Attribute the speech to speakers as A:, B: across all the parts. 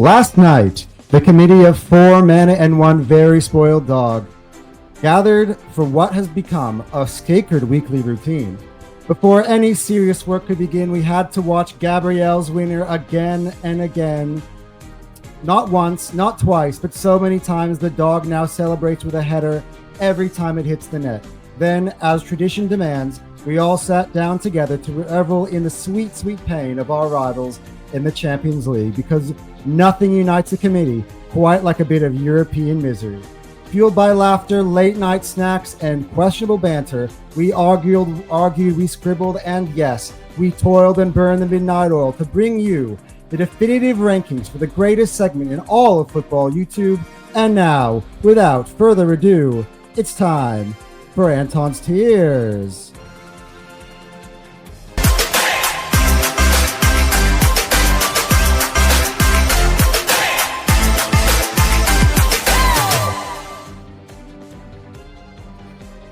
A: Last night, the committee of 4 men and 1 very spoiled dog gathered for what has become a sacred weekly routine. Before any serious work could begin, we had to watch Gabrielle's winner again and again. Not once, not twice, but so many times the dog now celebrates with a header every time it hits the net. Then, as tradition demands, we all sat down together to revel in the sweet, sweet pain of our rivals in the Champions League, because nothing unites a committee quite like a bit of European misery. Fueled by laughter, late night snacks, and questionable banter, we argued, we scribbled, and yes, we toiled and burned the midnight oil to bring you the definitive rankings for the greatest segment in all of football YouTube. And now, without further ado, it's time for Anton's Tiers.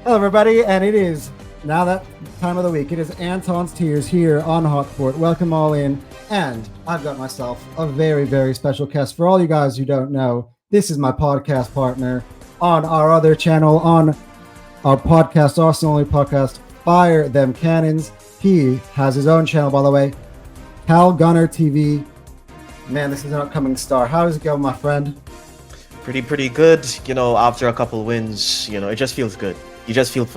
A: Hello everybody, and it is now that time of the week. It is Anton's Tiers here on Hotsport. Welcome all in, and I've got myself a very, very special guest. For all you guys who don't know, this is my podcast partner on our other channel, on our podcast, Arsenal Only podcast, Fire Them Cannons. He has his own channel, by the way, Cal Gunner TV. Man, this is an upcoming star. How does it go, my friend?
B: Pretty good. You know, after a couple wins, you know, it just feels good. You just feel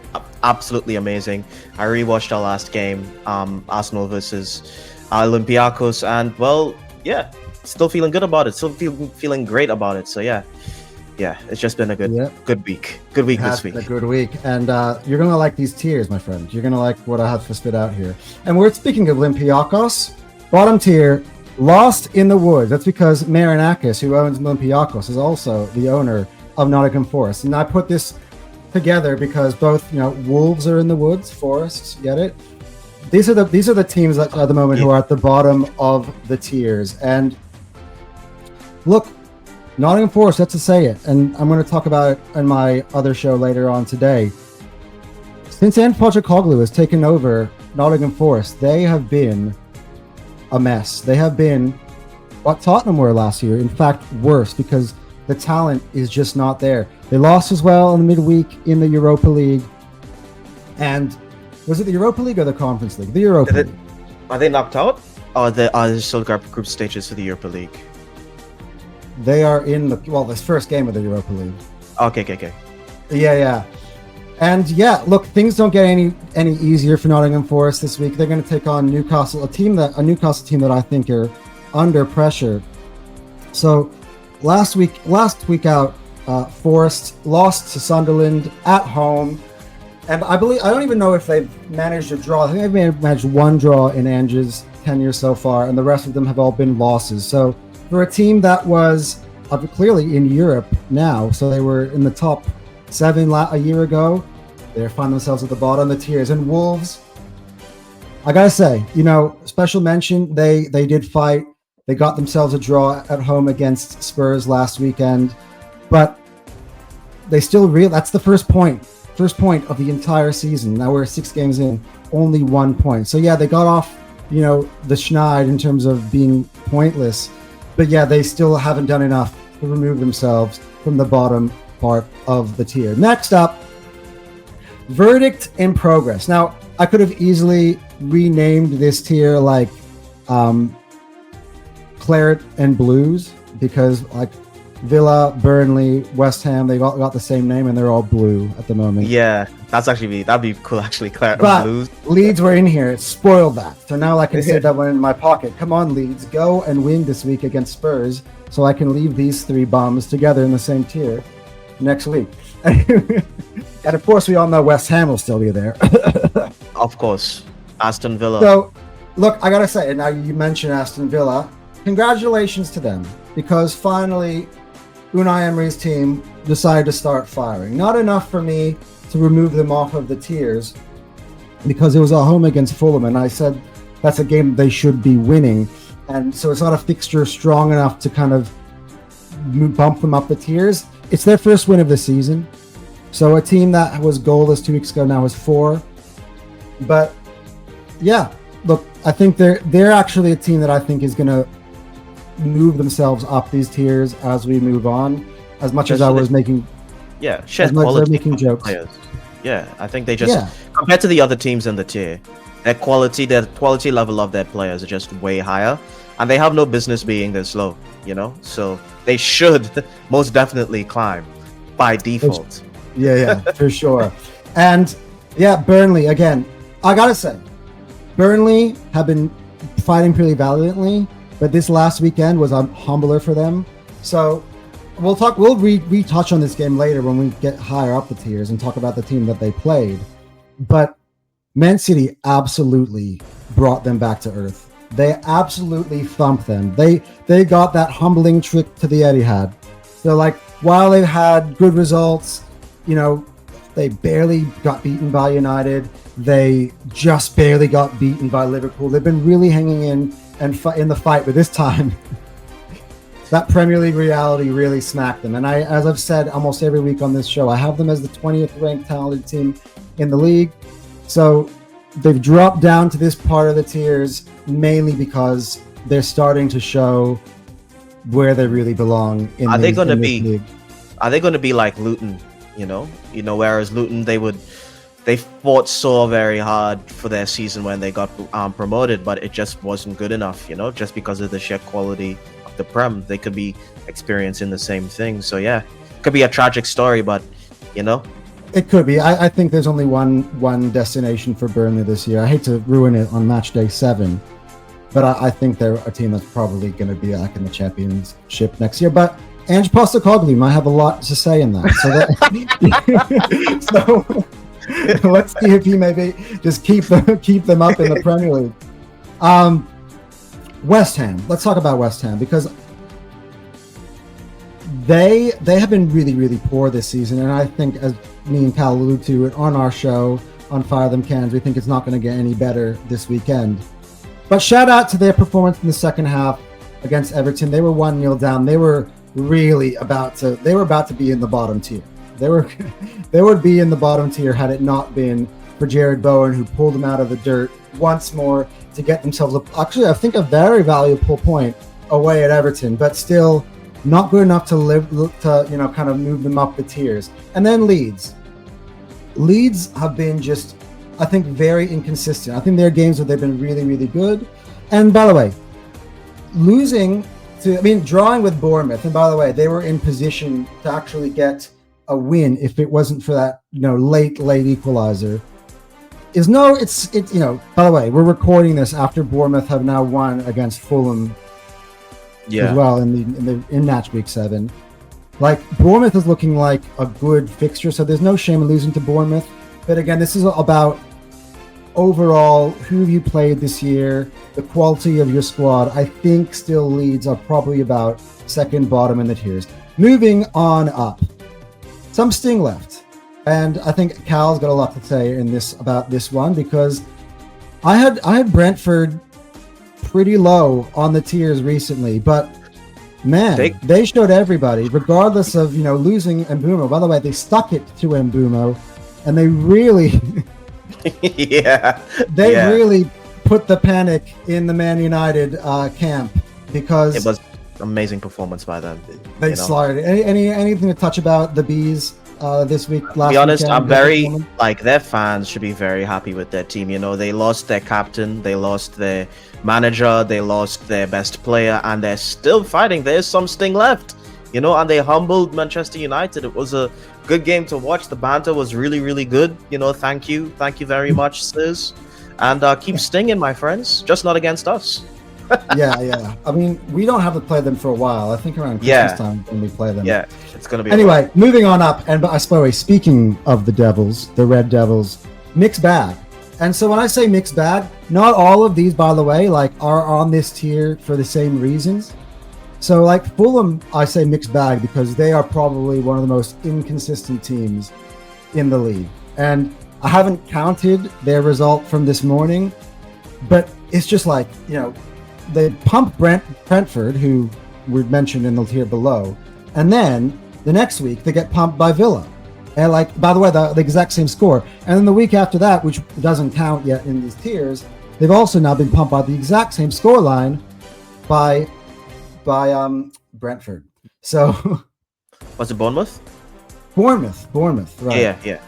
B: absolutely amazing. I rewatched our last game, Arsenal versus Olympiacos, and well, yeah, still feeling good about it. Still feeling great about it. So yeah, it's just been a good week. Good week this week.
A: A good week, and you're gonna like these tiers, my friend. You're gonna like what I have to spit out here. And we're speaking of Olympiacos, bottom tier, lost in the woods. That's because Marinakis, who owns Olympiacos, is also the owner of Nottingham Forest, and I put this together because both, you know, Wolves are in the woods, Forests, get it? These are the teams that at the moment who are at the bottom of the tiers. And look, Nottingham Forest, let's just say it, and I'm going to talk about it in my other show later on today. Since Anton Postecoglou has taken over Nottingham Forest, they have been a mess. They have been what Tottenham were last year, in fact worse, because the talent is just not there. They lost as well in the midweek in the Europa League. And was it the Europa League or the Conference League? The Europa League.
B: Are they knocked out? Or are they still group stages for the Europa League?
A: They are in this first game of the Europa League.
B: Okay.
A: Yeah. And yeah, look, things don't get any easier for Nottingham Forest this week. They're going to take on Newcastle, a Newcastle team that I think are under pressure. So last week out, Forest lost to Sunderland at home, and I don't even know if they've managed a draw. I think they've managed one draw in Ange's tenure so far, and the rest of them have all been losses. So for a team that was clearly in Europe now, so they were in the top 7 a year ago, they find themselves at the bottom of the tiers. And Wolves, I gotta say, you know, special mention, they did fight. They got themselves a draw at home against Spurs last weekend, but they still that's the first point of the entire season. Now we're 6 games in, only 1 point. So yeah, they got off, you know, the schneid in terms of being pointless, but yeah, they still haven't done enough to remove themselves from the bottom part of the tier. Next up, verdict in progress. Now, I could have easily renamed this tier like Claret and Blues, because like Villa, Burnley, West Ham, they got the same name and they're all blue at the moment.
B: Yeah, that'd be cool actually, Claret
A: and
B: Blues.
A: Leeds were in here, it spoiled that. So now I can save that one in my pocket. Come on, Leeds, go and win this week against Spurs so I can leave these 3 bums together in the same tier next week. And of course, we all know West Ham will still be there.
B: Of course, Aston Villa.
A: So, look, I gotta say, and now you mentioned Aston Villa, congratulations to them, because finally Unai Emery's team decided to start firing. Not enough for me to remove them off of the tiers, because it was at home against Fulham, and I said that's a game they should be winning, and so it's not a fixture strong enough to kind of bump them up the tiers. It's their first win of the season, so a team that was goalless 2 weeks ago now is 4. But yeah, look, I think they're actually a team that I think is going to move themselves up these tiers as we move on. As much as I was making,
B: shed quality making jokes. Players. Yeah, I think they just compared to the other teams in the tier, their quality level of their players are just way higher, and they have no business being this low. So they should most definitely climb by default.
A: Yeah, for sure. And Burnley again. I gotta say, Burnley have been fighting pretty valiantly, but this last weekend was humbler for them. So we'll retouch on this game later when we get higher up the tiers and talk about the team that they played. But Man City absolutely brought them back to earth. They absolutely thumped them. They got that humbling trip to the Etihad. So while they've had good results, they barely got beaten by United. They just barely got beaten by Liverpool. They've been really hanging in and in the fight, but this time that Premier League reality really smacked them. And as I've said almost every week on this show, I have them as the 20th ranked talented team in the league. So they've dropped down to this part of the tiers mainly because they're starting to show where they really belong in
B: Are they going to be like Luton, whereas Luton they fought so very hard for their season when they got promoted, but it just wasn't good enough, just because of the sheer quality of the Prem. They could be experiencing the same thing. So it could be a tragic story, but
A: it could be. I think there's only one destination for Burnley this year. I hate to ruin it on match day 7, but I think they're a team that's probably going to be back in the championship next year. But Ange Postecoglou might have a lot to say in that. So let's see if he maybe just keep them up in the Premier League. West Ham. Let's talk about West Ham because they have been really, really poor this season, and I think, as me and Cal alluded to on our show on Fire Them Cans, we think it's not going to get any better this weekend. But shout out to their performance in the second half against Everton. They were 1-0 down. They were really about to be in the bottom tier. They would be in the bottom tier had it not been for Jared Bowen, who pulled them out of the dirt once more to get themselves actually I think a very valuable point away at Everton, but still not good enough to kind of move them up the tiers. And then Leeds have been just, I think, very inconsistent. I think there are games where they've been really, really good. And by the way, drawing with Bournemouth, and by the way, they were in position to actually get a win if it wasn't for that, late equalizer. By the way, we're recording this after Bournemouth have now won against Fulham as well in MATCHWEEK 7. Bournemouth is looking like a good fixture, so there's no shame in losing to Bournemouth. But again, this is about overall who you played this year, the quality of your squad. I think still Leeds are probably about second bottom in the tiers. Moving on up, some sting left, and I think Cal's got a lot to say about this one because I had Brentford pretty low on the tiers recently, but man, they showed everybody, regardless of losing Mbeumo. By the way, they stuck it to Mbeumo, and they really really put the panic in the Man United camp because
B: it was amazing performance by them.
A: They slaughtered. Anything to touch about the Bees this week?
B: To be honest, I'm very their fans should be very happy with their team. They lost their captain, they lost their manager, they lost their best player, and they're still fighting. There's some sting left, and they humbled Manchester United. It was a good game to watch. The banter was really, really good. Thank you very much, sirs, and keep stinging, my friends. Just not against us.
A: yeah. I mean, we don't have to play them for a while. I think around Christmas time when we play them.
B: Yeah, it's gonna be.
A: Anyway, moving on up, and I suppose speaking of the Devils, the Red Devils, mixed bag. And so when I say mixed bag, not all of these, by the way, are on this tier for the same reasons. So Fulham, I say mixed bag because they are probably one of the most inconsistent teams in the league. And I haven't counted their result from this morning, but it's just they pumped Brentford, who were mentioned in the tier below, and then the next week they get pumped by Villa. And by the way, the exact same score. And then the week after that, which doesn't count yet in these tiers, they've also now been pumped by the exact same scoreline by by Brentford. So
B: Was it Bournemouth?
A: Bournemouth, right?
B: Yeah.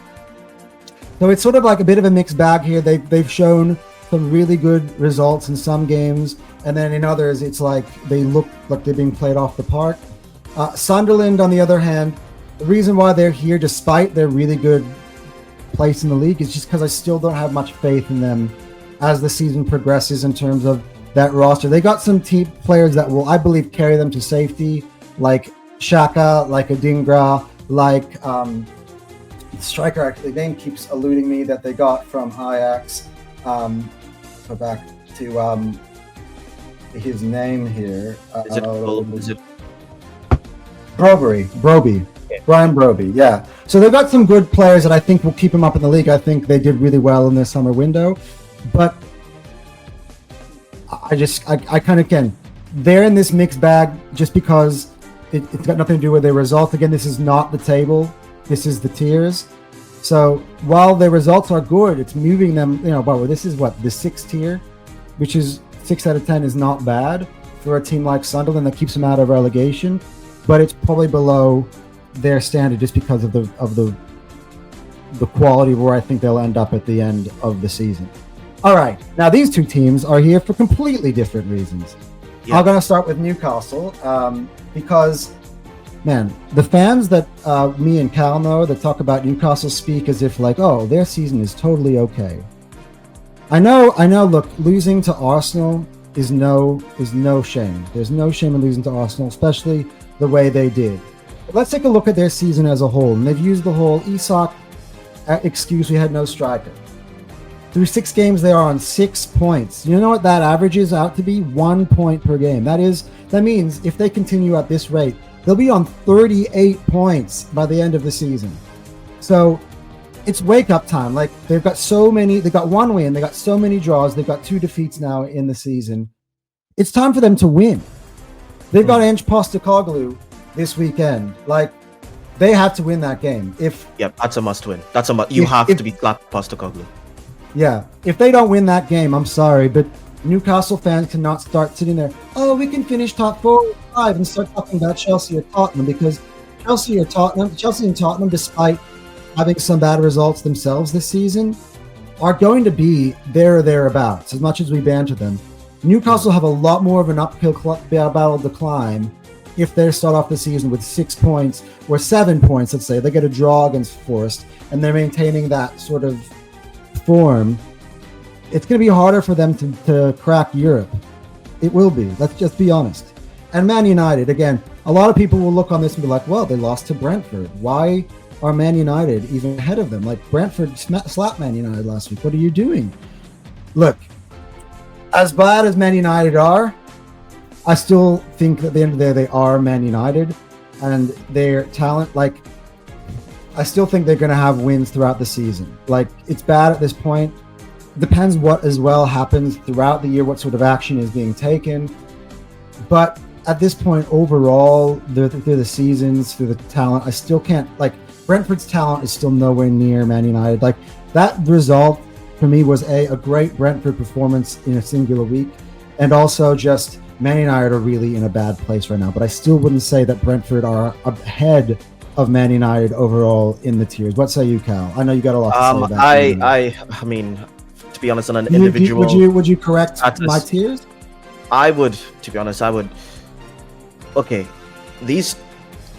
A: So it's sort of like a bit of a mixed bag here. They've shown some really good results in some games, and then in others, it's like they look like they're being played off the park. Sunderland, on the other hand, the reason why they're here, despite their really good place in the league, is just because I still don't have much faith in them as the season progresses in terms of that roster. They got some team players that will, I believe, carry them to safety, like Xhaka, like Adingra, like striker, actually, name keeps eluding me, that they got from Ajax. Go back to his name here.
B: Is it
A: Broby.
B: Yeah.
A: Brian Broby, yeah. So they've got some good players that I think will keep him up in the league. I think they did really well in their summer window. But I kind of can. They're in this mixed bag just because it's got nothing to do with their result. Again, this is not the table. This is the tiers. So while their results are good, it's moving them, but this is what, the 6th tier, which is 6 out of 10 is not bad for a team like Sunderland that keeps them out of relegation, but it's probably below their standard just because of the quality of where I think they'll end up at the end of the season. All right, now these two teams are here for completely different reasons. Yeah. I'm going to start with Newcastle because, man, the fans that me and Cal know that talk about Newcastle speak as if like, oh, their season is totally okay. I know. Look, losing to Arsenal is no shame. There's no shame in losing to Arsenal, especially the way they did. But let's take a look at their season as a whole. And they've used the whole Isak excuse, we had no striker. Through 6 games, they are on 6 points. You know what that averages out to be? 1 point per game. That means if they continue at this rate, they'll be on 38 points by the end of the season. So it's wake up time. Like they've got 1 win, they got so many draws, they've got 2 defeats now in the season. It's time for them to win. They've got Ange Postecoglou this weekend. Like they have to win that game.
B: That's a must win. You have to be slapped Postecoglou.
A: Yeah, if they don't win that game, I'm sorry, but Newcastle fans cannot start sitting there, oh, we can finish top 4 or 5 and start talking about Chelsea or Tottenham, because Chelsea and Tottenham, despite having some bad results themselves this season, are going to be there or thereabouts, as much as we banter them. Newcastle have a lot more of an uphill battle to climb if they start off the season with 6 points or 7 points, let's say. They get a draw against Forest, and they're maintaining that sort of form. It's going to be harder for them to crack Europe. It will be. Let's just be honest. And Man United, again, a lot of people will look on this and be like, well, they lost to Brentford. Why are Man United even ahead of them? Like, Brentford slapped Man United last week. What are you doing? Look, as bad as Man United are, I still think that at the end of the day, they are Man United. And their talent, like, I still think they're going to have wins throughout the season. Like, it's bad at this point. Depends what as well happens throughout the year, what sort of action is being taken. But at this point, overall, through the seasons, through the talent, I still can't, like, Brentford's talent is still nowhere near Man United. Like, that result for me was a great Brentford performance in a singular week. And also just Man United are really in a bad place right now. But I still wouldn't say that Brentford are ahead of Man United overall in the tiers. What say you, Cal? I know you got a lot to say about
B: that. I mean, to be honest, on an individual...
A: Would you correct my tiers?
B: I would, to be honest, I would... Okay,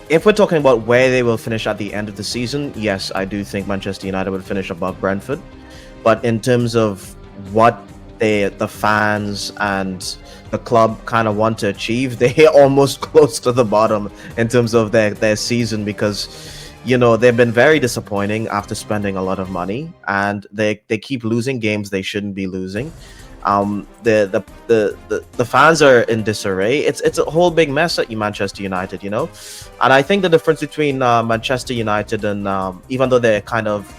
B: if we're talking about where they will finish at the end of the season, yes, I do think Manchester United will finish above Brentford. But in terms of what the fans and the club kind of want to achieve, they're almost close to the bottom in terms of their season, because they've been very disappointing after spending a lot of money, and they keep losing games they shouldn't be losing. The fans are in disarray. It's a whole big mess at Manchester United, and I think the difference between Manchester United and even though they're kind of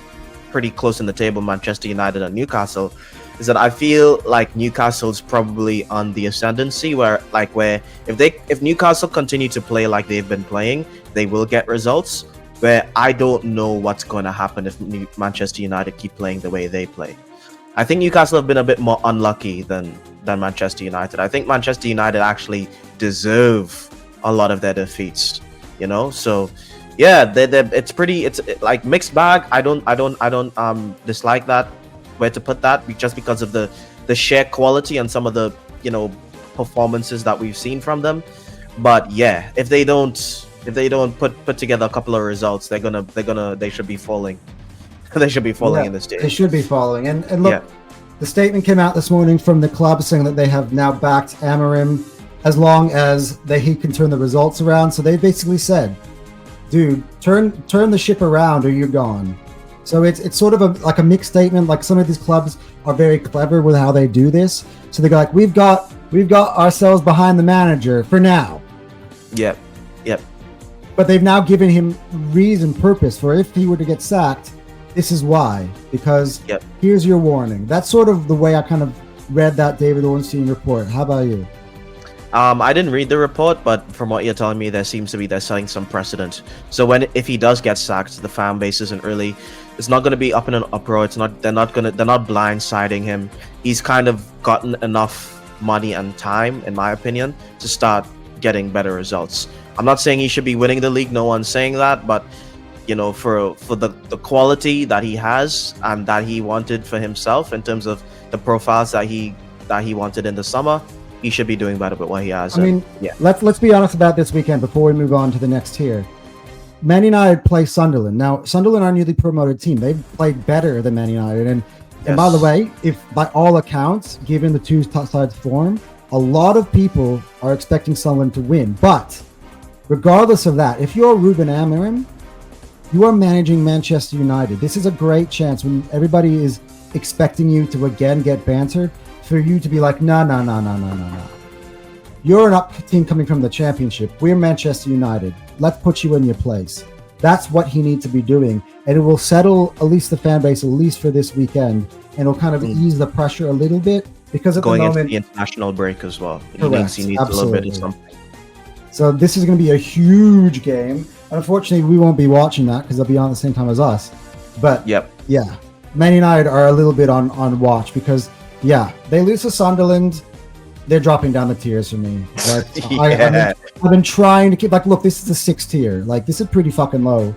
B: pretty close in the table, Manchester United and Newcastle, is that I feel like Newcastle's probably on the ascendancy, where if Newcastle continue to play like they've been playing, they will get results. Where I don't know what's going to happen if Manchester United keep playing the way they play. I think Newcastle have been a bit more unlucky than Manchester United. I think Manchester United actually deserve a lot of their defeats, you know. So yeah, it's like mixed bag. I don't dislike that, where to put that, just because of the sheer quality and some of the, you know, performances that we've seen from them. But yeah, if they don't put together a couple of results, they should be falling. They should be falling in this stage.
A: They should be falling. And look,
B: Yeah.
A: the statement came out this morning from the club saying that they have now backed Amorim as long as he can turn the results around. So they basically said, dude, turn the ship around or you're gone. So it's sort of like a mixed statement. Like, some of these clubs are very clever with how they do this. So they go like, we've got ourselves behind the manager for now.
B: Yep.
A: But they've now given him reason, purpose for if he were to get sacked, this is why. Because here's your warning. That's sort of the way I kind of read that David Ornstein report. How about you?
B: I didn't read the report, but from what you're telling me, they're setting some precedent. So if he does get sacked, the fan base isn't really. It's not going to be up in an uproar. They're not blindsiding him. He's kind of gotten enough money and time, in my opinion, to start getting better results. I'm not saying he should be winning the league. No one's saying that, but you know, for the quality that he has and that he wanted for himself in terms of the profiles that he wanted in the summer, he should be doing better with what he has.
A: I mean, let's be honest about this weekend before we move on to the next tier. Man United play Sunderland. Now, Sunderland are a newly promoted team. They've played better than Man United. And by the way, if by all accounts, given the two sides' form, a lot of people are expecting Sunderland to win. But regardless of that, if you're Ruben Amorim, you are managing Manchester United. This is a great chance when everybody is expecting you to again get bantered, for you to be like, no. You're an team coming from the Championship. We're Manchester United. Let's put you in your place. That's what he needs to be doing. And it will settle at least the fan base, at least for this weekend. And it'll kind of ease the pressure a little bit. Because at
B: going
A: the moment,
B: into the international break as well.
A: Correct,
B: He needs a little bit of something.
A: So this is going to be a huge game. Unfortunately, we won't be watching that because they'll be on at the same time as us. But yeah, Man United are a little bit on watch because they lose to Sunderland. They're dropping down the tiers for me. Like, I've been trying to keep, like, look, this is the 6th tier. Like, this is pretty fucking low.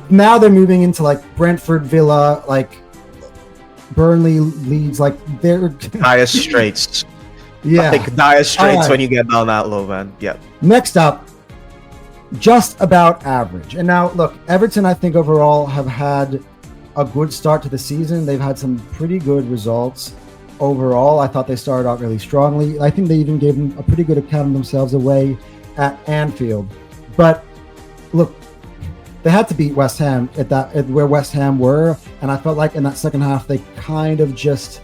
A: Now they're moving into like Brentford, Villa, like Burnley, Leeds, like they're
B: dire straits.
A: Like
B: dire straits when you get down that low, man.
A: Next up, just about average. And now look, Everton, I think overall have had a good start to the season. They've had some pretty good results overall. I thought they started out really strongly. I think they even gave them a pretty good account of themselves away at Anfield. But look, they had to beat West Ham at where West Ham were, and I felt like in that second half they kind of just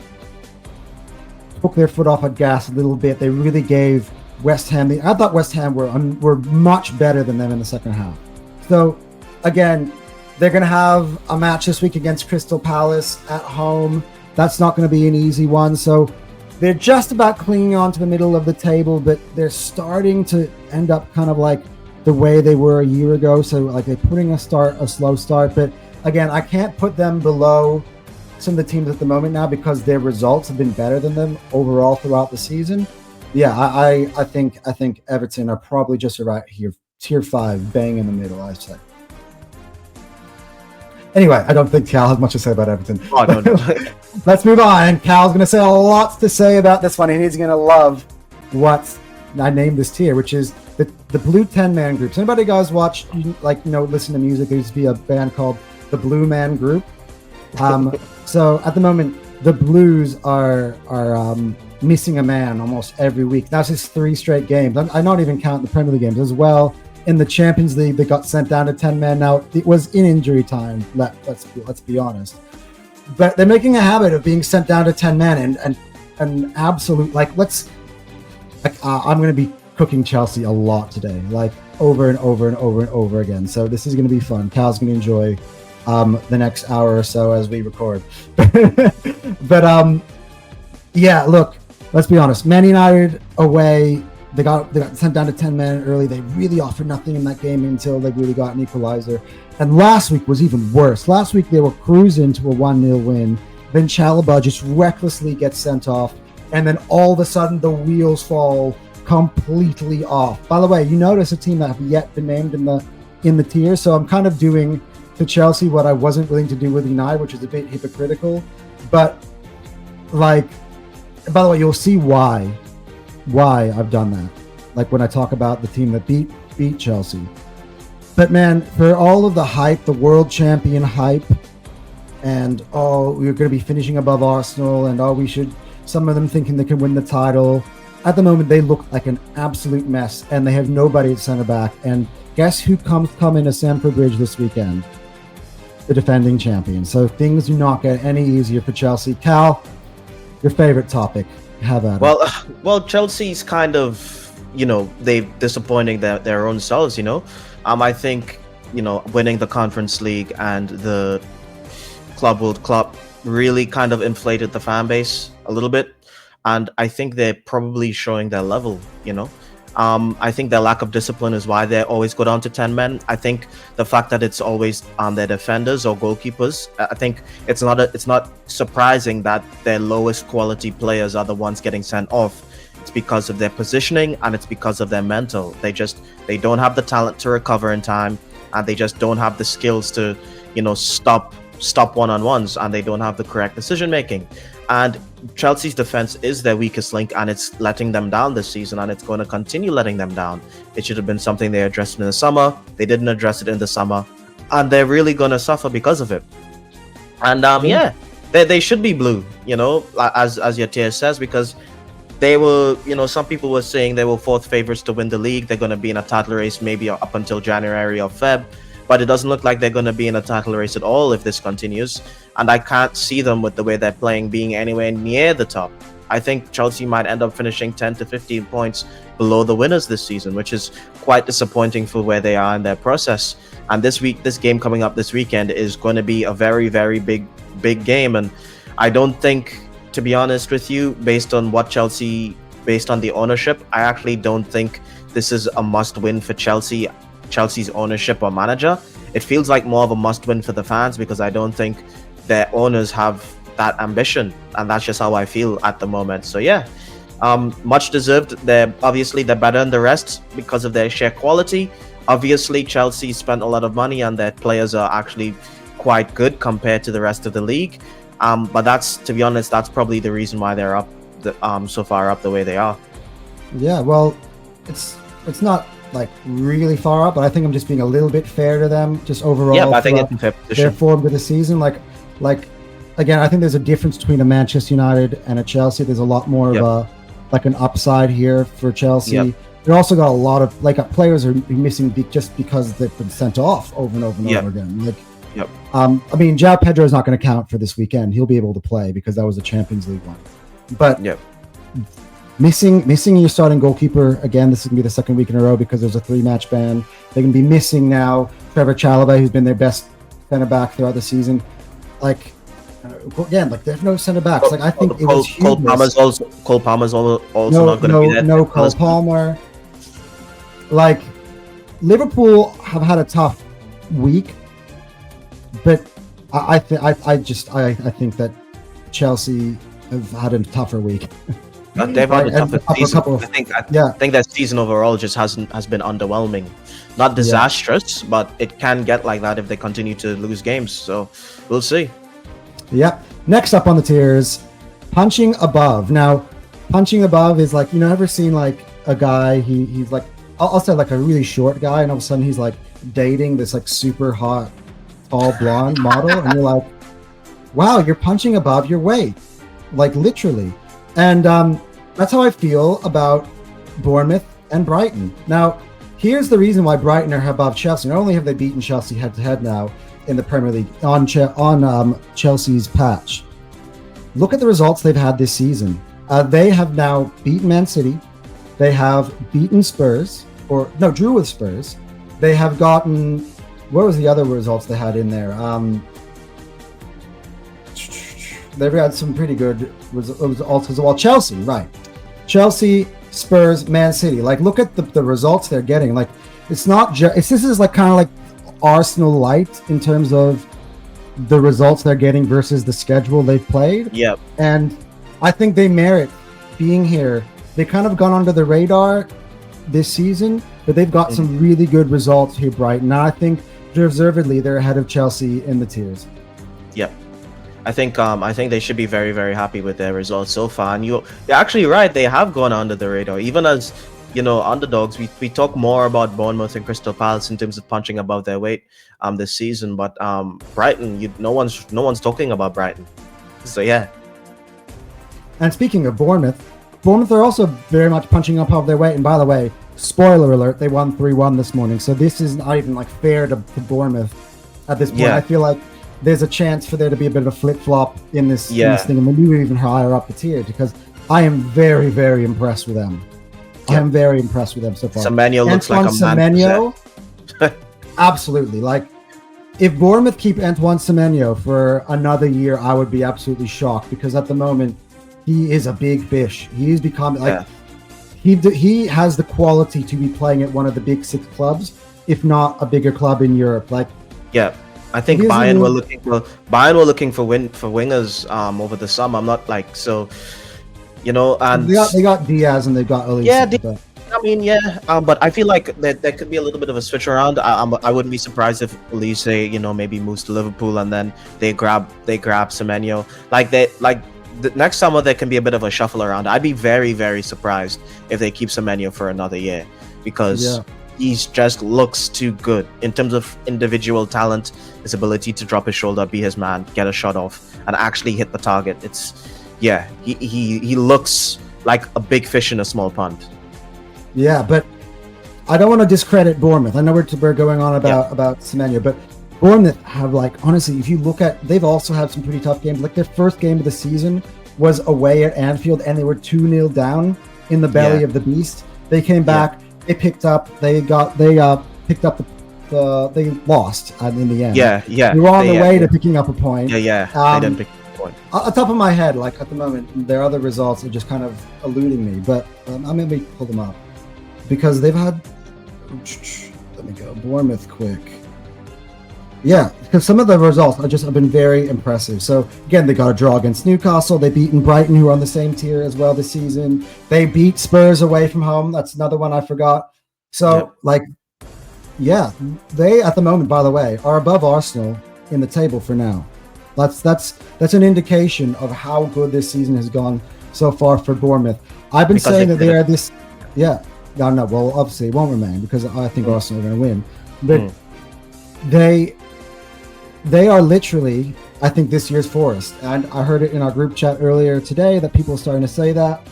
A: took their foot off the gas a little bit. They really gave West Ham I thought West Ham were much better than them in the second half. So again, they're going to have a match this week against Crystal Palace at home. That's not going to be an easy one. So they're just about clinging on to the middle of the table, but they're starting to end up kind of like the way they were a year ago. So like they're putting a slow start. But again, I can't put them below some of the teams at the moment now because their results have been better than them overall throughout the season. Yeah, I think Everton are probably just right here, tier 5, bang in the middle, I'd say. Anyway, I don't think Cal has much to say about Everton.
B: Oh, no.
A: Let's move on. Cal's going to say a lot to say about this one, and he's going to love what I named this tier, which is the Blue 10-man groups. Anybody guys watch, listen to music? There used to be a band called the Blue Man Group. So at the moment, the Blues are missing a man almost every week. That's just 3 straight games. I'm not even counting the Premier League games as well. In the Champions League, they got sent down to 10 men. Now, it was in injury time, let's be honest. But they're making a habit of being sent down to 10 men and absolute, I'm going to be cooking Chelsea a lot today, like over and over and over and over again. So this is going to be fun. Cal's going to enjoy the next hour or so as we record. But look, let's be honest. Man United away, they got sent down to 10 men early. They really offered nothing in that game until they really got an equalizer. And last week was even worse. Last week they were cruising to a 1-0 win. then Chalobah just recklessly gets sent off, and then all of a sudden the wheels fall completely off. By the way, you notice a team that have yet been named in the tier, so I'm kind of doing to Chelsea what I wasn't willing to do with United, which is a bit hypocritical. But like, by the way, you'll see why I've done that. Like when I talk about the team that beat Chelsea. But man, for all of the hype, the world champion hype, and we're going to be finishing above Arsenal, and we should. Some of them thinking they can win the title. At the moment, they look like an absolute mess, and they have nobody at centre back. And guess who come into Stamford Bridge this weekend? The defending champion. So things do not get any easier for Chelsea. Cal, your favorite topic? Have at it.
B: Well, Chelsea's kind of, they're disappointing their own selves. I think winning the Conference League and the Club World Cup really kind of inflated the fan base a little bit, and I think they're probably showing their level. I think their lack of discipline is why they always go down to 10 men. I think the fact that it's always on their defenders or goalkeepers, I think it's not surprising that their lowest quality players are the ones getting sent off. It's because of their positioning, and it's because of their mental. They don't have the talent to recover in time, and they just don't have the skills to stop one-on-ones, and they don't have the correct decision making. And Chelsea's defense is their weakest link, and it's letting them down this season, and it's going to continue letting them down. It should have been something they addressed in the summer. They didn't address it in the summer, and they're really going to suffer because of it. And they should be blue, as your tier says, because they were, some people were saying they were fourth favorites to win the league. They're going to be in a title race maybe up until January or Feb. But it doesn't look like they're going to be in a title race at all if this continues. And I can't see them, with the way they're playing, being anywhere near the top. I think Chelsea might end up finishing 10 to 15 points below the winners this season, which is quite disappointing for where they are in their process. And this game coming up this weekend is going to be a very, very big game. And I don't think, to be honest with you, based on the ownership, I actually don't think this is a must-win for Chelsea's ownership or manager. It feels like more of a must-win for the fans, because I don't think their owners have that ambition, and that's just how I feel at the moment. So yeah, much deserved. They're better than the rest because of their sheer quality. Obviously, Chelsea spent a lot of money, and their players are actually quite good compared to the rest of the league. But to be honest, that's probably the reason why they're up so far up the way they are. Yeah, well, it's not like really far up, but I think I'm just being a little bit fair to them, just overall. Yeah, but I think it's a fair position. Their form of the season, like again, I think there's a difference between a Manchester United and a Chelsea. There's a lot more of an upside here for Chelsea. Yep. They also got a lot of players are missing just because they've been sent off over and over and over again. I mean, João Pedro is not going to count for this weekend. He'll be able to play because that was a Champions League one. But missing your starting goalkeeper again. This is gonna be the second week in a row because there's a 3-match ban. They're gonna be missing now Trevor Chalobah, who's been their best center back throughout the season. Again, they have no center backs. I think it was Cole Palmer's also not going to be there. No Cole Palmer. Liverpool have had a tough week, but I think that Chelsea have had a tougher week. They've had a tougher season. I think that season overall just has been underwhelming. Not disastrous, but it can get like that if they continue to lose games. So we'll see. Yep. Next up on the tiers, punching above. Now, punching above is ever seen a guy? He's I'll say a really short guy, and all of a sudden he's dating this super hot, tall blonde model, and you're like, wow, you're punching above your weight, literally. And that's how I feel about Bournemouth and Brighton. Now, here's the reason why Brighton are above Chelsea. Not only have they beaten Chelsea head-to-head now in the Premier League on Chelsea's patch, look at the results they've had this season. They have now beaten Man City. They have beaten Spurs, drew with Spurs. They have gotten, what was the other results they had in there? They've had some pretty good results as well. Chelsea, right? Chelsea, Spurs, Man City. Look at the results they're getting. It's not just. This is kind of like Arsenal light in terms of
A: the results they're getting versus the schedule they've played.
B: Yep.
A: And I think they merit being here. They kind of gone under the radar this season, but they've got some really good results here, Brighton. And I think deservedly they're ahead of Chelsea in the tiers.
B: Yep. I think they should be very, very happy with their results so far. And you're actually right, they have gone under the radar. Even as, you know, underdogs, we talk more about Bournemouth and Crystal Palace in terms of punching above their weight this season. But Brighton, no one's talking about Brighton. So yeah.
A: And speaking of Bournemouth are also very much punching above their weight. And by the way, spoiler alert, they won 3-1 this morning. So this is not even like fair to Bournemouth at this point.
B: Yeah.
A: I feel like there's a chance for there to be a bit of a flip-flop in this thing, and maybe even higher up the tier, because I am very, very impressed with them. I am very impressed with them so far.
B: Semenyo looks like a man.
A: Absolutely. Like, if Bournemouth keep Antoine Semenyo for another year, I would be absolutely shocked, because at the moment, he is a big fish. He is becoming he has the quality to be playing at one of the big 6 clubs, if not a bigger club in Europe. Like,
B: yeah. I think Bayern were looking for wingers over the summer. I'm not like, so, you know, and
A: they got Diaz and they got Elise.
B: Yeah, I mean, yeah, but I feel like there could be a little bit of a switch around. I wouldn't be surprised if Elise, you know, maybe moves to Liverpool and then they grab Semenyo. Like the next summer there can be a bit of a shuffle around. I'd be very, very surprised if they keep Semenyo for another year, because he just looks too good in terms of individual talent, his ability to drop his shoulder, be his man, get a shot off, and actually hit the target. He looks like a big fish in a small pond. Yeah,
A: but I don't want to discredit Bournemouth. I know we're going on about Semenyo, but Bournemouth have, like, honestly, if you look at, they've also had some pretty tough games. Like, their first game of the season was away at Anfield, and they were 2-0 down in the belly of the beast. They came back. They picked up. They picked up they lost in the end. They were on the way to picking up a point.
B: They didn't pick up a point.
A: On top of my head, like, at the moment, their other results are just kind of eluding me. But I'm going to pull them up, because they've had. Let me go Bournemouth quick. Yeah, because some of the results have been very impressive. So again, they got a draw against Newcastle. They beaten Brighton, who are on the same tier as well this season. They beat Spurs away from home. That's another one I forgot. So they at the moment, by the way, are above Arsenal in the table for now. That's an indication of how good this season has gone so far for Bournemouth. I've been saying that they are this. Yeah, no. Well, obviously it won't remain, because I think Arsenal are going to win, but they are literally, I think, this year's Forest. And I heard it in our group chat earlier today that people are starting to say that.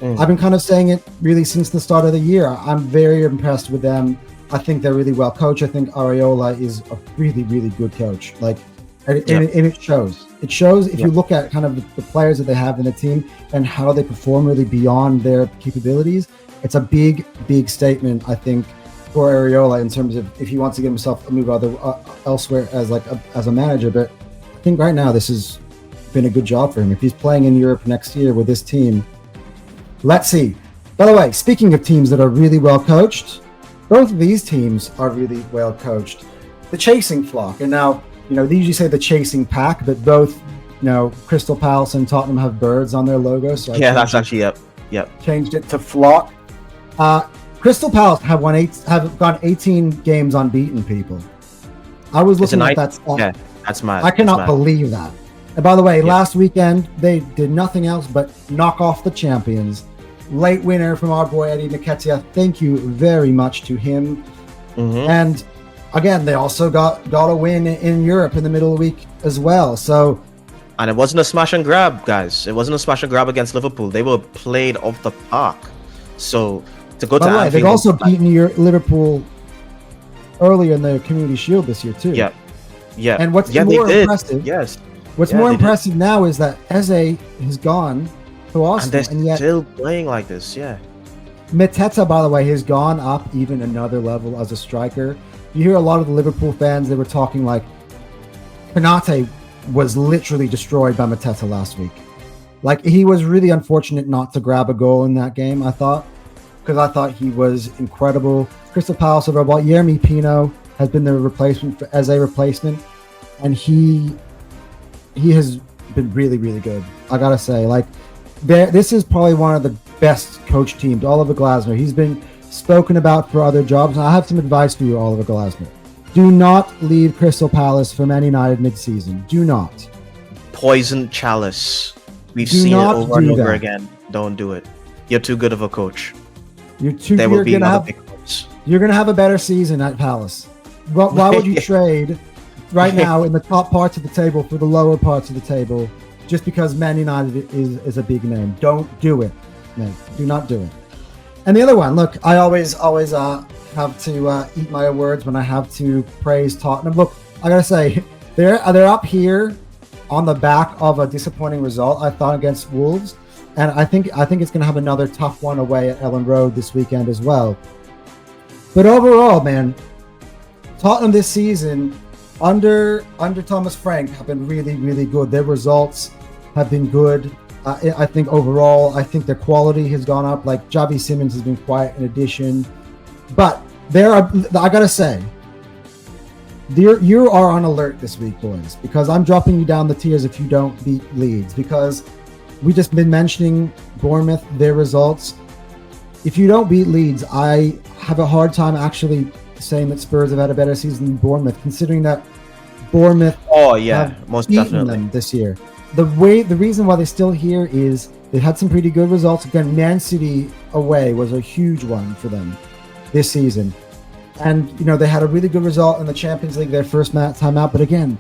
A: I've been kind of saying it really since the start of the year. I'm very impressed with them. I think they're really well coached. I think Areola is a really, really good coach. Like, and it shows. It shows if you look at kind of the players that they have in the team and how they perform really beyond their capabilities. It's a big, big statement, I think, for Areola in terms of if he wants to get himself a move elsewhere as a manager. But I think right now this has been a good job for him. If he's playing in Europe next year with this team, let's see. By the way, speaking of teams that are really well coached, both of these teams are really well coached. The chasing flock, and now, you know, they usually say the chasing pack, but both, you know, Crystal Palace and Tottenham have birds on their logo. So
B: that's actually
A: changed it to flock. Crystal Palace have gone 18 games unbeaten, people. I was looking at that stat.
B: Yeah, that's mad.
A: I cannot believe that. And by the way, last weekend, they did nothing else but knock off the champions. Late winner from our boy Eddie Nketiah. Thank you very much to him. And again, they also got a win in Europe in the middle of the week as well. So,
B: and it wasn't a smash and grab, guys. It wasn't a smash and grab against Liverpool. They were played off the park. So to go to Anfield,
A: they've also beaten Liverpool earlier in the Community Shield this year too.
B: Yeah.
A: And what's more impressive?
B: Yes.
A: What's more impressive now is that Eze has gone to Arsenal,
B: and they're still playing like this. Yeah.
A: Mateta, by the way, has gone up even another level as a striker. You hear a lot of the Liverpool fans, they were talking like Konate was literally destroyed by Mateta last week. Like, he was really unfortunate not to grab a goal in that game, I thought, because I thought he was incredible. Crystal Palace overall, Yeremy Pino has been the replacement as a replacement. and he has been really, really good. I gotta say, like, this is probably one of the best coach teams. Oliver Glasner. He's been spoken about for other jobs, and I have some advice for you, Oliver Glasner. Do not leave Crystal Palace for Man United mid-season. Do not.
B: Poison chalice. We've seen it over and over again. Don't do it. You're too good of a coach. There will be another big coach.
A: You're going to have a better season at Palace. Why would you trade right now in the top parts of the table for the lower parts of the table just because Man United is a big name? Don't do it, man. Do not do it. And the other one, look, I always have to eat my words when I have to praise Tottenham. Look, I got to say, they're up here on the back of a disappointing result, I thought, against Wolves. And I think it's going to have another tough one away at Ellen Road this weekend as well. But overall, man, Tottenham this season under Thomas Frank have been really, really good. Their results have been good. I think overall, I think their quality has gone up. Like Javi Simmons has been quite an addition. But I gotta say, you are on alert this week, boys, because I'm dropping you down the tiers if you don't beat Leeds, because we just been mentioning Bournemouth, their results. If you don't beat Leeds, I have a hard time actually saying that Spurs have had a better season than Bournemouth, considering that Bournemouth
B: most
A: beaten
B: definitely
A: them this year. The reason why they're still here is they had some pretty good results. Again, Man City away was a huge one for them this season. And, they had a really good result in the Champions League, their first time out. But again,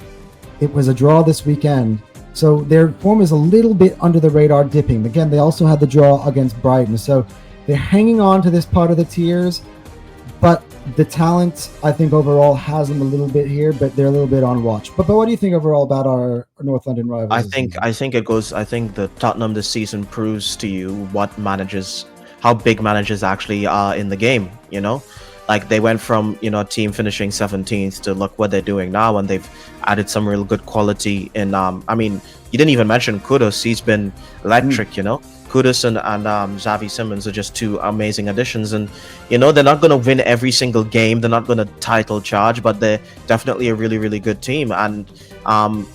A: it was a draw this weekend. So their form is a little bit under the radar dipping. Again, they also had the draw against Brighton. So they're hanging on to this part of the tiers. But the talent, I think, overall has them a little bit here, but they're a little bit on watch. But what do you think overall about our North London rivals?
B: I think the Tottenham this season proves to you how big managers actually are in the game, Like they went from, a team finishing 17th to look what they're doing now, and they've added some real good quality in you didn't even mention Kudus. He's been electric, Kudus and Xavi Simmons are just two amazing additions, and they're not going to win every single game, they're not going to title charge, but they're definitely a really, really good team, and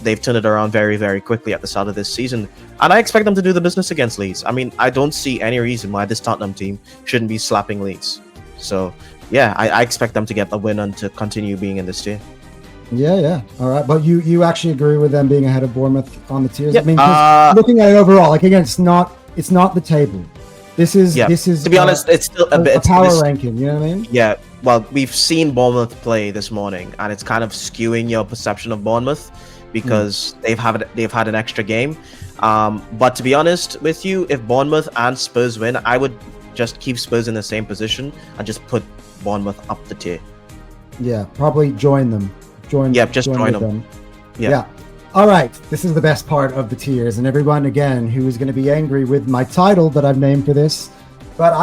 B: they've turned it around very, very quickly at the start of this season, and I expect them to do the business against Leeds. I don't see any reason why this Tottenham team shouldn't be slapping Leeds. So yeah, I expect them to get the win and to continue being in this tier.
A: Yeah. All right. But you actually agree with them being ahead of Bournemouth on the tiers?
B: Yeah.
A: Looking at it overall, like again, it's not the table. This is
B: to be honest, it's still
A: a power ranking. You know what I mean?
B: Yeah. Well, we've seen Bournemouth play this morning, and it's kind of skewing your perception of Bournemouth because they've had an extra game. But to be honest with you, if Bournemouth and Spurs win, I would just keep Spurs in the same position and just put Bournemouth up the tier.
A: Yeah, probably join them. Join them. Yeah. All right, this is the best part of the tiers, and everyone again who is going to be angry with my title that I've named for this, but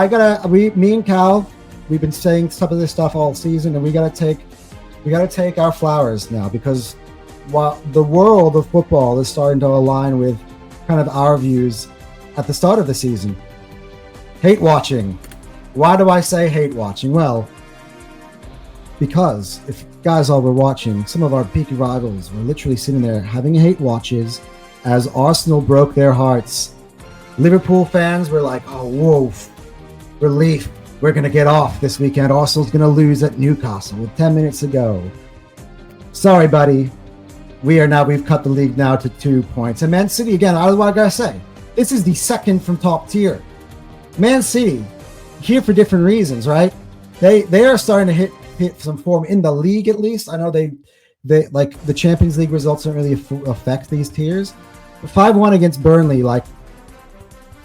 A: me and Cal, we've been saying some of this stuff all season, and we gotta take our flowers now, because while the world of football is starting to align with kind of our views at the start of the season. Hate watching. Why do I say hate watching? Well, because if guys all were watching, some of our peaky rivals were literally sitting there having hate watches as Arsenal broke their hearts. Liverpool fans were like, oh, whoa, relief. We're going to get off this weekend. Arsenal's going to lose at Newcastle with 10 minutes to go. Sorry, buddy. We've cut the league now to 2 points. And Man City, again, I got to say, this is the second from top tier. Man City, here for different reasons, right? They are starting to hit some form in the league, at least. I know they like the Champions League results don't really affect these tiers. 5-1 against Burnley, like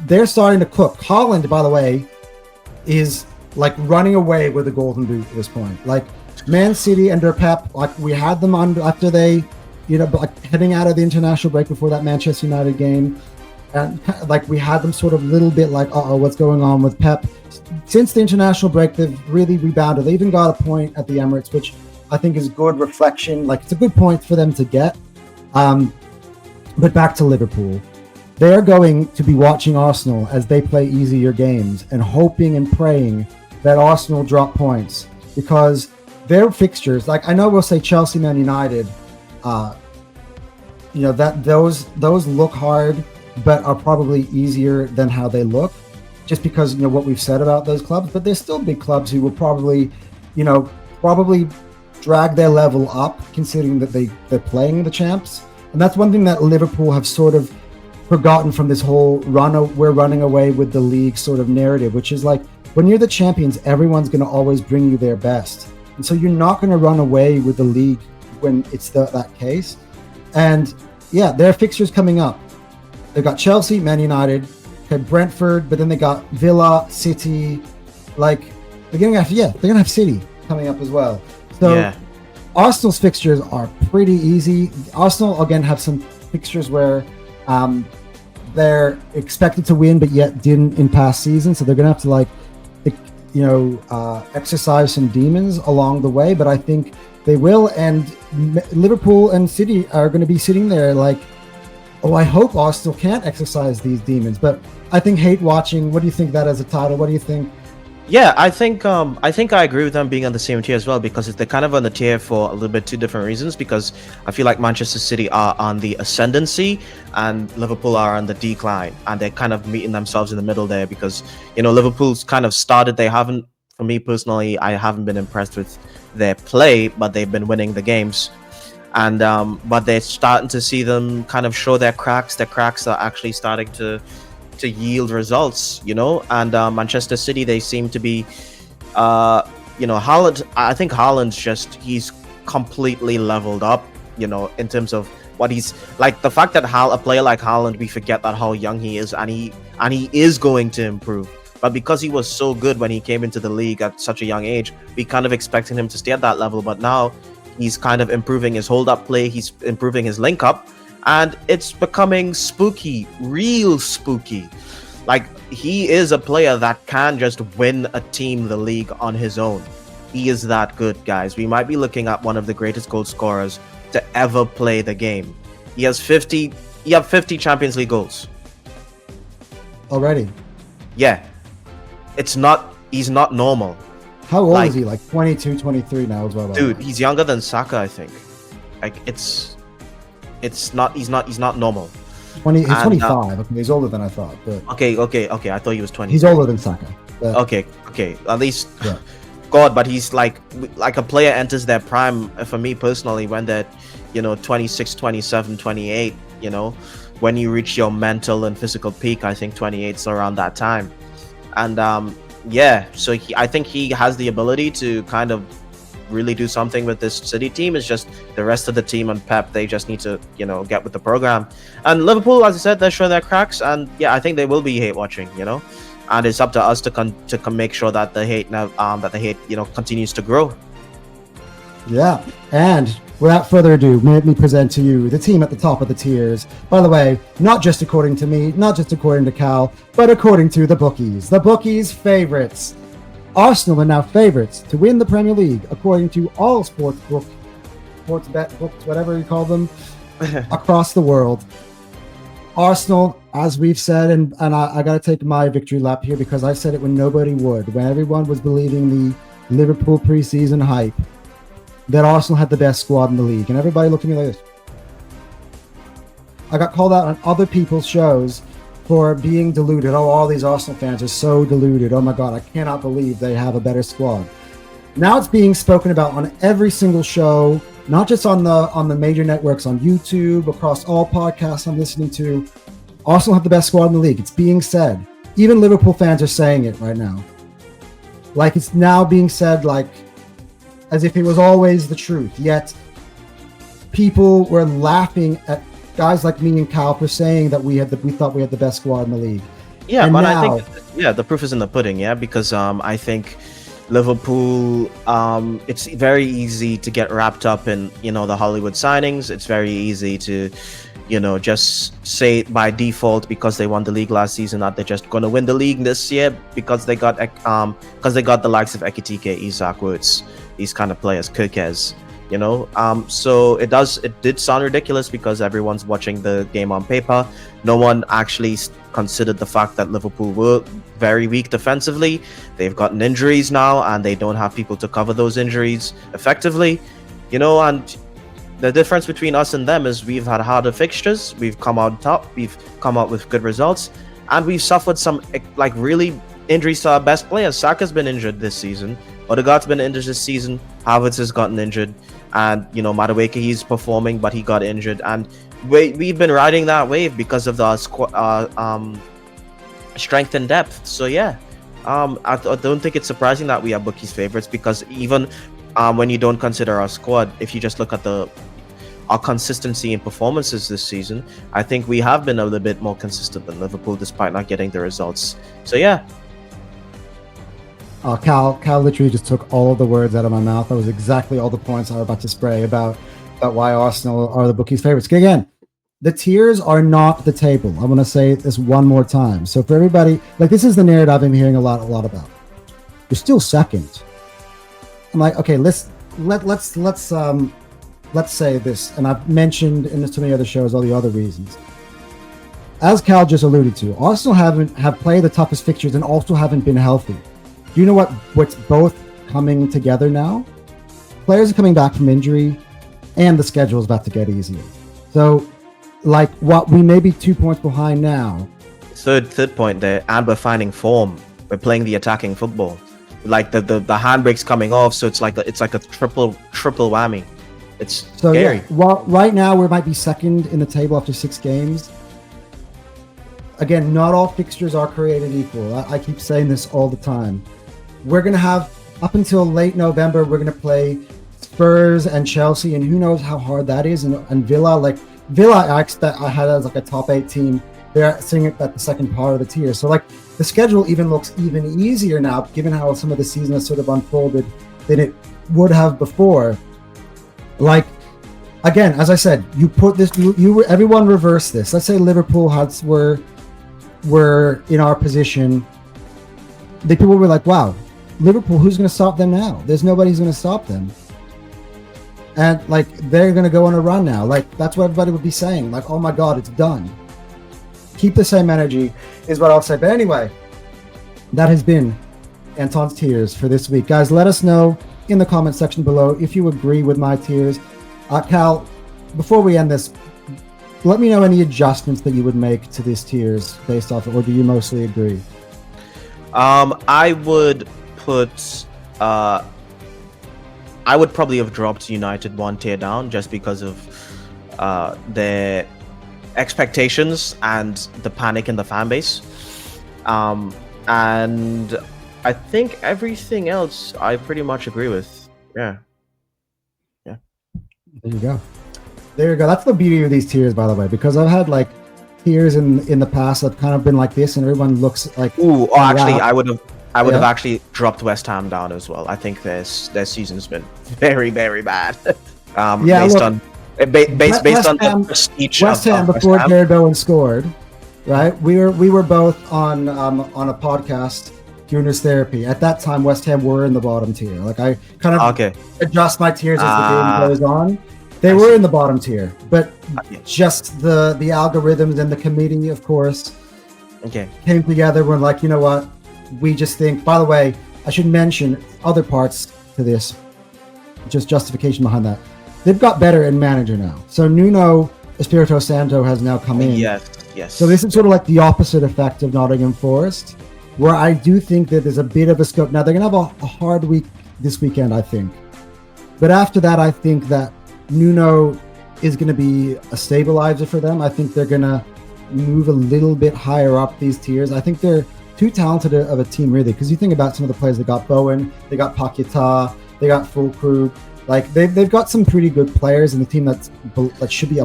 A: they're starting to cook. Haaland, by the way, is like running away with the golden boot at this point. Like Man City under Pep, like we had them on after they, like heading out of the international break before that Manchester United game. And like we had them sort of a little bit like, what's going on with Pep? Since the international break, they've really rebounded. They even got a point at the Emirates, which I think is good reflection. Like it's a good point for them to get. But back to Liverpool. They're going to be watching Arsenal as they play easier games and hoping and praying that Arsenal drop points, because their fixtures, like I know we'll say Chelsea, Man United, that those look hard, but are probably easier than how they look, just because what we've said about those clubs. But there's still big clubs who will probably, probably drag their level up, considering that they're playing the champs. And that's one thing that Liverpool have sort of forgotten from this whole we're running away with the league sort of narrative, which is like, when you're the champions, everyone's going to always bring you their best. And so you're not going to run away with the league when it's that case. And yeah, there are fixtures coming up. They've got Chelsea, Man United, Brentford, but then they got Villa, City. Like, they're going to have City coming up as well. So yeah. Arsenal's fixtures are pretty easy. Arsenal, again, have some fixtures where they're expected to win, but yet didn't in past seasons. So they're going to have to exercise some demons along the way, but I think they will. And Liverpool and City are going to be sitting there like, oh, I hope Arsenal can't exercise these demons. But I think hate watching. What do you think that as a title? What do you think?
B: Yeah, I think I agree with them being on the same tier as well, because they're kind of on the tier for a little bit two different reasons. Because I feel like Manchester City are on the ascendancy and Liverpool are on the decline, and they're kind of meeting themselves in the middle there. Because Liverpool's kind of started. They haven't, for me personally, I haven't been impressed with their play, but they've been winning the games, and but they're starting to see them kind of show their cracks. Their cracks are actually starting to yield results, and Manchester City, they seem to be Haaland. I think Haaland's he's completely leveled up, in terms of what he's like. The fact that a player like Haaland, we forget that how young he is, and he is going to improve. But because he was so good when he came into the league at such a young age, we kind of expected him to stay at that level. But now he's kind of improving his hold-up play, he's improving his link-up, and it's becoming spooky, real spooky. Like, he is a player that can just win a team the league on his own. He is that good, guys. We might be looking at one of the greatest goal scorers to ever play the game. He has 50 Champions League goals.
A: Already?
B: Yeah. He's not normal.
A: How old is he? Like 22, 23 now as well?
B: Dude, he's younger than Saka, I think. Like, he's not normal.
A: He's 25. Okay, he's older than I thought. But
B: okay. I thought he was 20.
A: He's older than Saka. But...
B: Okay. At least, yeah. God, but he's like a player enters their prime, for me personally, when they're, 26, 27, 28, when you reach your mental and physical peak. I think 28's around that time. And so I think he has the ability to kind of really do something with this City team. It's just the rest of the team and Pep, they just need to get with the program. And Liverpool, as I said, they're showing their cracks, and yeah, I think they will be hate watching, and it's up to us to make sure that the hate continues to grow.
A: Yeah. And without further ado, let me present to you the team at the top of the tiers. By the way, not just according to me, not just according to Cal, but according to the bookies. The bookies' favorites. Arsenal are now favorites to win the Premier League, according to all sports bet books, whatever you call them, across the world. Arsenal, as we've said, and I got to take my victory lap here, because I said it when nobody would, when everyone was believing the Liverpool preseason hype, that Arsenal had the best squad in the league, and everybody looked at me like this. I got called out on other people's shows for being deluded. Oh, all these Arsenal fans are so deluded. Oh my God, I cannot believe they have a better squad. Now it's being spoken about on every single show, not just on the major networks, on YouTube, across all podcasts I'm listening to. Arsenal have the best squad in the league. It's being said. Even Liverpool fans are saying it right now. Like, it's now being said, like, as if it was always the truth. Yet people were laughing at guys like me and Kyle for saying that we thought we had the best squad in the league.
B: Yeah, and but now, I think the proof is in the pudding. Yeah, because I think Liverpool, it's very easy to get wrapped up in the Hollywood signings. It's very easy to just say by default, because they won the league last season, that they're just going to win the league this year because they got the likes of Ekitike, Isak, Woods, these kind of players, Kirkes. So it did sound ridiculous because everyone's watching the game on paper. No one actually considered the fact that Liverpool were very weak defensively. They've gotten injuries now, and they don't have people to cover those injuries effectively. And the difference between us and them is we've had harder fixtures, we've come out top, we've come out with good results, and we've suffered some like really injuries to our best players. Saka's been injured this season, Odegaard's been injured this season, Havertz has gotten injured, and MATCHWEEK, he's performing, but he got injured, and we've been riding that wave because of the strength and depth. So yeah, I don't think it's surprising that we are bookies favorites, because even when you don't consider our squad, if you just look at our consistency in performances this season, I think we have been a little bit more consistent than Liverpool, despite not getting the results. So yeah.
A: Cal literally just took all of the words out of my mouth. That was exactly all the points I was about to spray about why Arsenal are the bookies favorites. Again, the tiers are not the table. I want to say this one more time. So for everybody, like, this is the narrative I've been hearing a lot about. You're still second. I'm like, okay, let's say this, and I've mentioned in so many other shows all the other reasons. As Cal just alluded to, Arsenal have played the toughest fixtures and also haven't been healthy. Do you know what's both coming together now? Players are coming back from injury, and the schedule is about to get easier. So, like, what we may be 2 points behind now.
B: Third point there, and we're finding form. We're playing the attacking football. Like the handbrake's coming off, so it's like a triple whammy. It's so scary.
A: Yeah. Well, right now we might be second in the table after 6 games. Again, not all fixtures are created equal. I keep saying this all the time. We're going to have, up until late November, we're going to play Spurs and Chelsea, and who knows how hard that is. And Villa, I expect I had as like a top 8 team. They're sitting at the second part of the tier. So like the schedule even looks even easier now, given how some of the season has sort of unfolded than it would have before. Like, again, as I said, you put this, everyone reverse this. Let's say Liverpool were in our position. The people were like, wow, Liverpool, who's going to stop them now? There's nobody who's going to stop them. And like, they're going to go on a run now. Like, that's what everybody would be saying. Like, oh my God, it's done. Keep the same energy is what I'll say. But anyway, that has been Anton's tiers for this week. Guys, let us know in the comment section below if you agree with my tiers. Cal, before we end this, let me know any adjustments that you would make to these tiers based off it, or do you mostly agree?
B: I would put I would probably have dropped United 1 tier down, just because of their expectations and the panic in the fan base. And I think everything else I pretty much agree with. Yeah.
A: There you go. That's the beauty of these tiers, by the way, because I've had like tiers in the past that kind of been like this, and everyone looks like.
B: Actually, I would have actually dropped West Ham down as well. I think their season's been very, very bad. Based on the prestige
A: West Ham before Jared Bowen scored, right? We were both on a podcast doing this therapy. At that time, West Ham were in the bottom tier. Like, I kind of adjust my tiers as the game goes on. They were in the bottom tier, but just the algorithms and the committee, of course, came together. We're like, you know what? We just think. By the way, I should mention other parts to this. Just justification behind that. They've got better in manager now. So Nuno Espirito Santo has now come in.
B: Yes.
A: So this is sort of like the opposite effect of Nottingham Forest, where I do think that there's a bit of a scope. Now, they're going to have a hard week this weekend, I think. But after that, I think that Nuno is going to be a stabilizer for them. I think they're going to move a little bit higher up these tiers. I think they're too talented of a team, really, because you think about some of the players. They got Bowen, they got Paquetá, they got Fulkrug. Like, they've got some pretty good players in the team that should be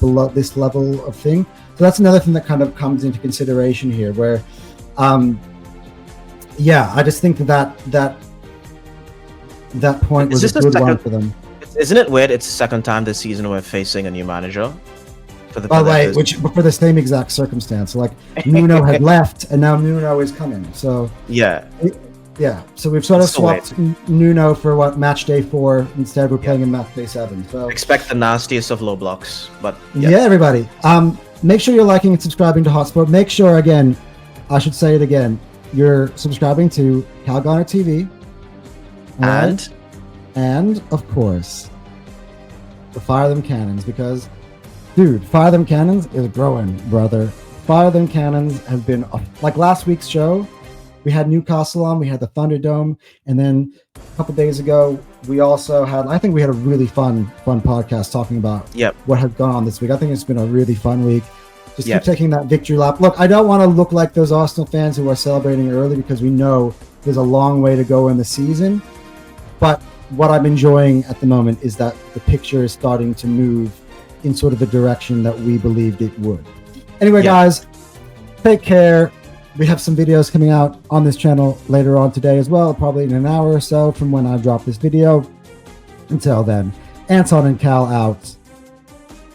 A: below this level of thing. So that's another thing that kind of comes into consideration here, where, I just think that point was a good one for them.
B: Isn't it weird? It's the second time this season we're facing a new manager.
A: Which for the same exact circumstance. Like, Nuno had left, and now Nuno is coming. So so we've sort of swapped Nuno for match day 4. Instead, we're playing in match day 7. So
B: expect the nastiest of low blocks, but
A: everybody. Make sure you're liking and subscribing to Hotsport. Make sure, again, I should say it again, you're subscribing to Calgoner TV, and of course, fire them cannons, because, dude, fire them cannons is growing, brother. Fire them cannons has been, like last week's show, we had Newcastle on, we had the Thunderdome, and then a couple days ago, we also had, I think we had a really fun podcast talking about what has gone on this week. I think it's been a really fun week. Just keep taking that victory lap. Look, I don't want to look like those Arsenal fans who are celebrating early, because we know there's a long way to go in the season. But what I'm enjoying at the moment is that the picture is starting to move in sort of the direction that we believed it would. Anyway, guys, take care. We have some videos coming out on this channel later on today as well, probably in an hour or so from when I drop this video. Until then, Anton and Cal out.